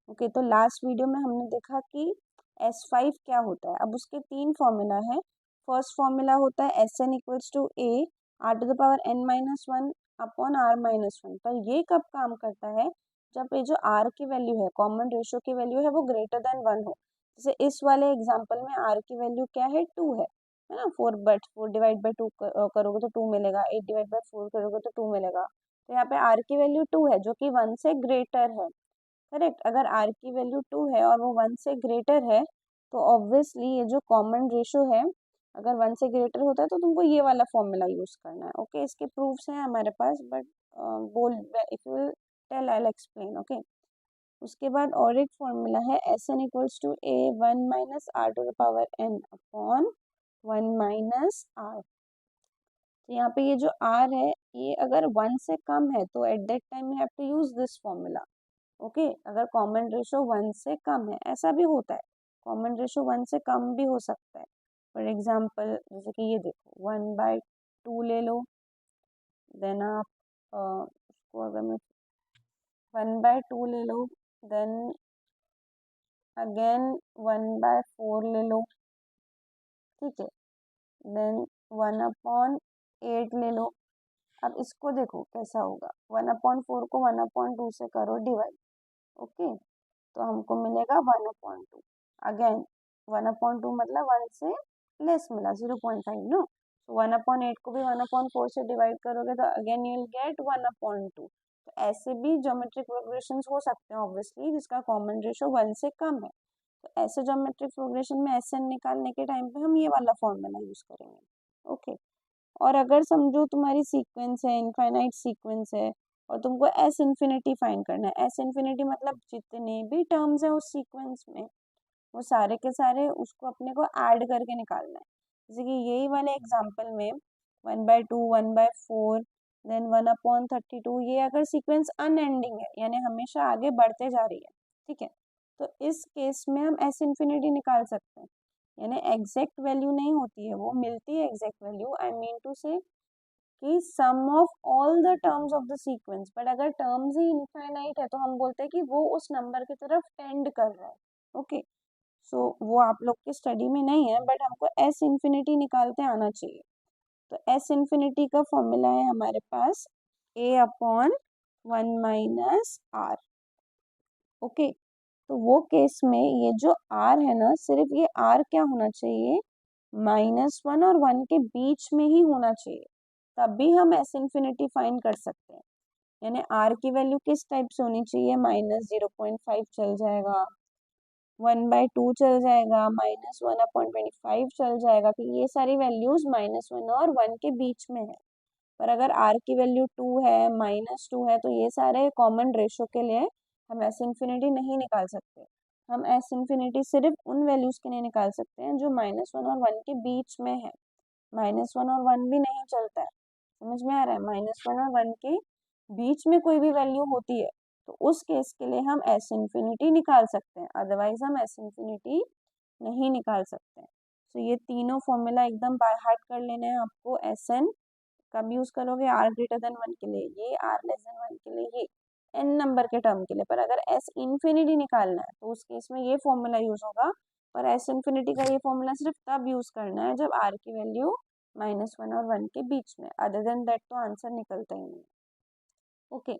Okay, तो last video में हमने देखा कि S5 क्या होता है। अब उसके 3 फॉर्मूला है। फर्स्ट फॉर्मूला होता है Sn equals to A r⁻n-1 upon r-1। पर ये कब काम करता है? जब ये जो r की वैल्यू है, कॉमन रेशियो की वैल्यू है, वो ग्रेटर देन 1 हो। जैसे इस वाले एग्जाम्पल में r की वैल्यू क्या है? 2 है ना। 4 डिवाइड बाई 2 करोगे तो 2 मिलेगा, 8 डिवाइड बाई 4 करोगे तो 2 मिलेगा। तो यहाँ पे r की वैल्यू 2 है जो कि 1 से ग्रेटर है। करेक्ट। अगर r की वैल्यू 2 है और वो 1 से ग्रेटर है तो ऑब्वियसली ये जो कॉमन रेशियो है, अगर 1 से ग्रेटर होता है तो तुमको ये वाला फॉर्मूला यूज करना है। ओके, इसके प्रूफ्स हैं हमारे पास, बट बोल if you tell I will explain. Okay, उसके बाद और एक फॉर्मूला है Sn equals to A 1 minus R to the power n upon 1 minus R. तो यहाँ पे ये जो r है, ये अगर 1 से कम है तो at that time you have to use this formula. Okay, अगर कॉमन रेशो 1 से कम है, ऐसा भी होता है, कॉमन रेशो 1 से कम भी हो सकता है। फॉर एग्जांपल जैसे कि ये देखो 1/2 ले लो, देन आप उसको अगर मैं 1/2 ले लो, देन अगेन 1/4 ले लो, ठीक है, देन 1/8 ले लो। अब इसको देखो कैसा होगा, 1/4 को 1/2 से करो डिवाइड। ओके, तो हमको मिलेगा 1/2। अगेन 1/2 मतलब 1 से लेस मिला, 0.5 नो। तो 1/8 को भी 1/4 से डिवाइड करोगे तो अगेन यू विल गेट 1/2। तो ऐसे भी ज्योमेट्रिक प्रोग्रेशन हो सकते हैं ऑब्वियसली, जिसका कॉमन रेशो 1 से कम है। तो ऐसे ज्योमेट्रिक प्रोग्रेशन में Sn निकालने के टाइम पे हम ये वाला फॉर्मूला यूज करेंगे। ओके, और अगर समझो तुम्हारी सीक्वेंस है, इनफाइनाइट सीक्वेंस है, और तुमको एस इन्फिनिटी फाइंड करना है। एस इन्फिनिटी मतलब जितने भी टर्म्स हैं उस सीक्वेंस में, वो सारे के सारे उसको अपने को ऐड करके निकालना है। जैसे कि यही वाले एग्जांपल में 1/2, 1/4, देन 1/32, ये अगर सीक्वेंस अनएंडिंग है, यानी हमेशा आगे बढ़ते जा रही है, ठीक है, तो इस केस में हम एस इन्फिनिटी निकाल सकते हैं। यानी एग्जैक्ट वैल्यू नहीं होती है, वो मिलती है exact value, I mean to say कि sum of all the terms of the sequence. But अगर टर्म्स ही इनफाइनाइट है तो हम बोलते हैं कि वो उस नंबर की तरफ टेंड कर रहा है। ओके, सो वो आप लोग के स्टडी में नहीं है, बट हमको एस इन्फिनिटी निकालते आना चाहिए। तो एस इन्फिनिटी का फॉर्मूला है हमारे पास a/1 माइनस आर। ओके, तो वो केस में ये जो r है ना, सिर्फ ये r क्या होना चाहिए, -1 और 1 के बीच में ही होना चाहिए, तभी हम एस इन्फिनिटी फाइंड कर सकते हैं। यानी r की वैल्यू किस टाइप से होनी चाहिए, -0.5 चल जाएगा, 1/2 चल जाएगा, -1/25 चल जाएगा, कि ये सारी वैल्यूज -1 और 1 के बीच में है। पर अगर r की वैल्यू 2 है, -2 है, तो ये सारे कॉमन रेशो के लिए हम एस इन्फिनिटी नहीं निकाल सकते। हम एस इन्फिनिटी सिर्फ उन वैल्यूज के लिए निकाल सकते हैं जो -1 और 1 के बीच में है। -1 और 1 भी नहीं चलता है, समझ में आ रहा है। -1 और 1 के बीच में कोई भी वैल्यू होती है तो उस केस के लिए हम एस इन्फिनिटी निकाल सकते हैं, अदरवाइज हम एस इन्फिनिटी नहीं निकाल सकते हैं। तो ये तीनों फॉर्मूला एकदम बाय हार्ट कर लेने हैं आपको। एस एन कब यूज करोगे, r ग्रेटर देन 1 के लिए ये, r लेस देन 1 के लिए ये, n नंबर के टर्म के लिए। पर अगर s इन्फिनिटी निकालना है तो उस केस में ये फॉर्मूला यूज होगा। पर s इन्फिनिटी का ये फॉर्मूला सिर्फ तब यूज करना है जब r की वैल्यू -1 और 1 के बीच में, अदर देन दैट तो आंसर निकलता ही नहीं। ओके,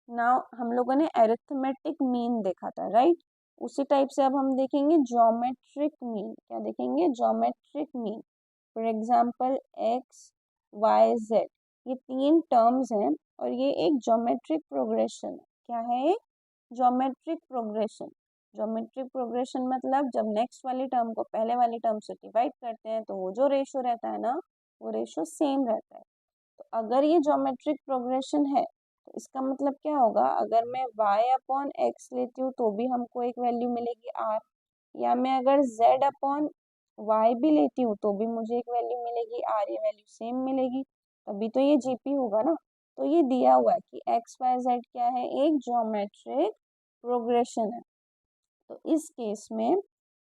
नाउ हम लोगों ने एरिथमेटिक मीन देखा था, राइट। उसी टाइप से अब हम देखेंगे ज्योमेट्रिक मीन। क्या देखेंगे, geometric mean. For example X, Y, Z, ये 3 टर्म्स हैं और ये एक ज्योमेट्रिक प्रोग्रेशन है। क्या है, एक ज्योमेट्रिक प्रोग्रेशन। ज्योमेट्रिक प्रोग्रेशन मतलब जब नेक्स्ट वाली टर्म को पहले वाली टर्म से डिवाइड करते हैं तो वो जो रेशो रहता है ना, वो रेशो सेम रहता है। तो अगर ये ज्योमेट्रिक प्रोग्रेशन है तो इसका मतलब क्या होगा, अगर मैं y/x लेती हूँ तो भी हमको एक वैल्यू मिलेगी r, या मैं अगर z/y भी लेती हूँ तो भी मुझे एक वैल्यू मिलेगी r, ये वैल्यू सेम मिलेगी, तभी तो ये जीपी होगा ना। तो ये दिया हुआ है कि x, y, z क्या है, एक ज्योमेट्रिक प्रोग्रेशन है। तो इस केस में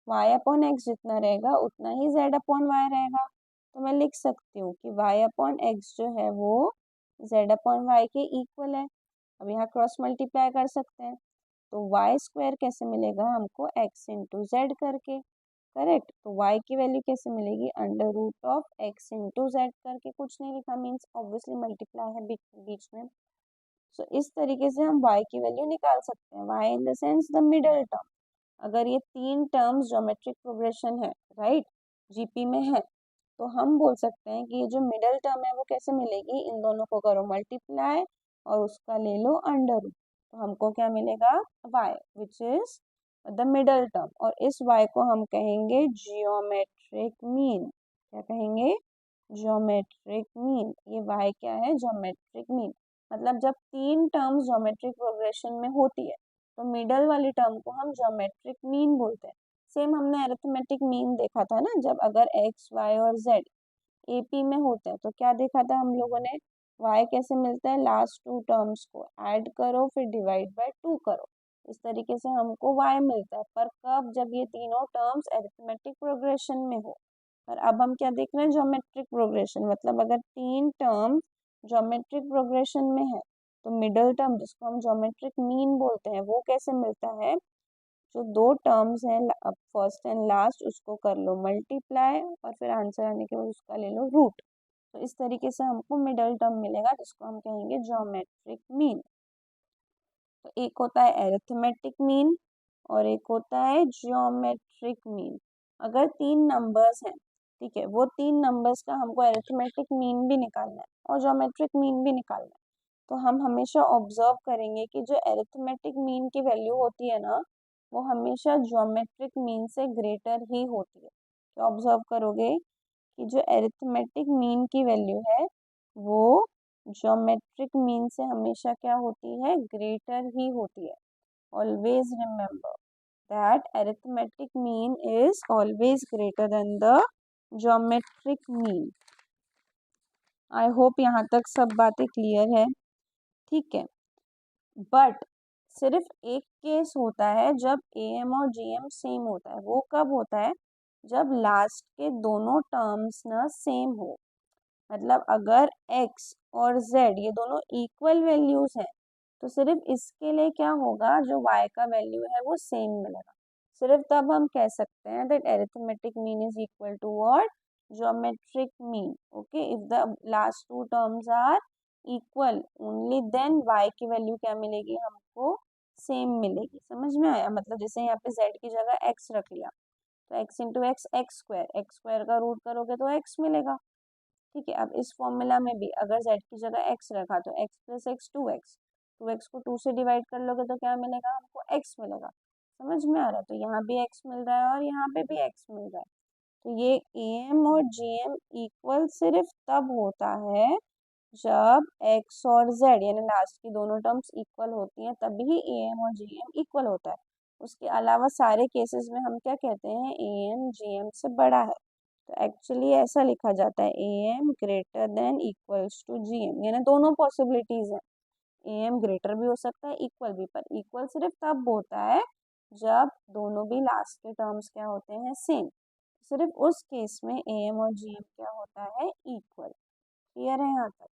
y/x जितना रहेगा उतना ही z/y रहेगा। तो मैं लिख सकती हूँ कि y/x जो है वो z/y के इक्वल है। अब यहाँ क्रॉस मल्टीप्लाई कर सकते हैं तो वाई स्क्वायर कैसे मिलेगा हमको, एक्स इंटू जेड करके, करेक्ट। तो y की वैल्यू कैसे मिलेगी, under root of x into Z करके, कुछ नहीं लिखा, मीन्स ऑब्वियसली मल्टीप्लाई है बीच में। सो इस तरीके से हम y की वैल्यू निकाल सकते हैं, y in the sense the middle term. अगर ये तीन टर्म्स ज्योमेट्रिक प्रोग्रेशन है, राइट, जीपी में है, तो हम बोल सकते हैं कि ये जो मिडल टर्म है वो कैसे मिलेगी, इन दोनों को करो मल्टीप्लाई और उसका ले लो अंडर रूट, तो हमको क्या मिलेगा, y which is the middle term, और इस y को हम कहेंगे जियोमेट्रिक मीन। क्या कहेंगे, जियोमेट्रिक मीन। ये y क्या है, जियोमेट्रिक मीन। मतलब जब तीन टर्म्स ज्योमेट्रिक प्रोग्रेशन में होती है तो मिडल वाली टर्म को हम ज्योमेट्रिक मीन बोलते हैं। सेम हमने अरिथमेटिक मीन देखा था ना, जब अगर x, y और z एपी में होते हैं तो क्या देखा था हम लोगों ने, y कैसे मिलता है, लास्ट टू टर्म्स को ऐड करो फिर डिवाइड बाय 2 करो, इस तरीके से हमको y मिलता है। पर कब, जब ये तीनों टर्म्स अरिथमेटिक प्रोग्रेशन में हो। और अब हम क्या देख रहे हैं, ज्योमेट्रिक प्रोग्रेशन, मतलब अगर तीन टर्म ज्योमेट्रिक प्रोग्रेशन में है तो मिडल टर्म जिसको हम ज्योमेट्रिक मीन बोलते हैं वो कैसे मिलता है, जो दो टर्म्स हैं फर्स्ट एंड लास्ट उसको कर लो मल्टीप्लाई और फिर आंसर आने के बाद उसका ले लो रूट, तो इस तरीके से हमको मिडल टर्म मिलेगा जिसको हम कहेंगे ज्योमेट्रिक मीन। तो एक होता है एरिथमेटिक मीन और एक होता है जियोमेट्रिक मीन। अगर तीन नंबर्स हैं, ठीक है, वो तीन नंबर्स का हमको एरिथमेटिक मीन भी निकालना है और ज्योमेट्रिक मीन भी निकालना है, तो हम हमेशा ऑब्जर्व करेंगे कि जो एरिथमेटिक मीन की वैल्यू होती है ना, वो हमेशा ज्योमेट्रिक मीन से ग्रेटर ही होती है। तो ऑब्जर्व करोगे कि जो एरिथमेटिक मीन की वैल्यू है वो ज्योमेट्रिक मीन से हमेशा क्या होती है, ग्रेटर ही होती है। Always remember that arithmetic mean is always greater than the geometric mean. I hope यहाँ तक सब बातें क्लियर है, ठीक है। बट सिर्फ एक केस होता है जब एम और जीएम सेम होता है, वो कब होता है, जब लास्ट के दोनों टर्म्स ना सेम हो। मतलब अगर x और z ये दोनों इक्वल वैल्यूज हैं तो सिर्फ इसके लिए क्या होगा, जो y का वैल्यू है वो सेम मिलेगा। सिर्फ तब हम कह सकते हैं that arithmetic mean is equal to what, geometric mean. Okay, if the last two terms are equal only then y की वैल्यू क्या मिलेगी हमको, सेम मिलेगी। समझ में आया, मतलब जैसे यहाँ पे z की जगह x रख लिया तो x into x x square का रूट करोगे तो x मिलेगा, ठीक है। अब इस फॉर्मूला में भी अगर z की जगह x रखा तो x plus x 2x, 2x को 2 से डिवाइड कर लोगे तो क्या मिलेगा हमको, x मिलेगा। समझ में आ रहा है, तो यहाँ भी x मिल रहा है और यहाँ पे भी x मिल रहा है। तो ये am और gm इक्वल सिर्फ तब होता है जब x और z यानी लास्ट की दोनों टर्म्स इक्वल होती हैं, तभी am और gm इक्वल होता है। उसके अलावा सारे केसेस में हम क्या कहते हैं, am gm से बड़ा है। तो एक्चुअली ऐसा लिखा जाता है am greater than equals to gm, यानी दोनों पॉसिबिलिटीज हैं, am ग्रेटर भी हो सकता है इक्वल भी, पर इक्वल सिर्फ तब होता है जब दोनों भी लास्ट के टर्म्स क्या होते हैं, सेम। सिर्फ उस केस में am और gm क्या होता है, इक्वल। क्लियर है यहाँ तक।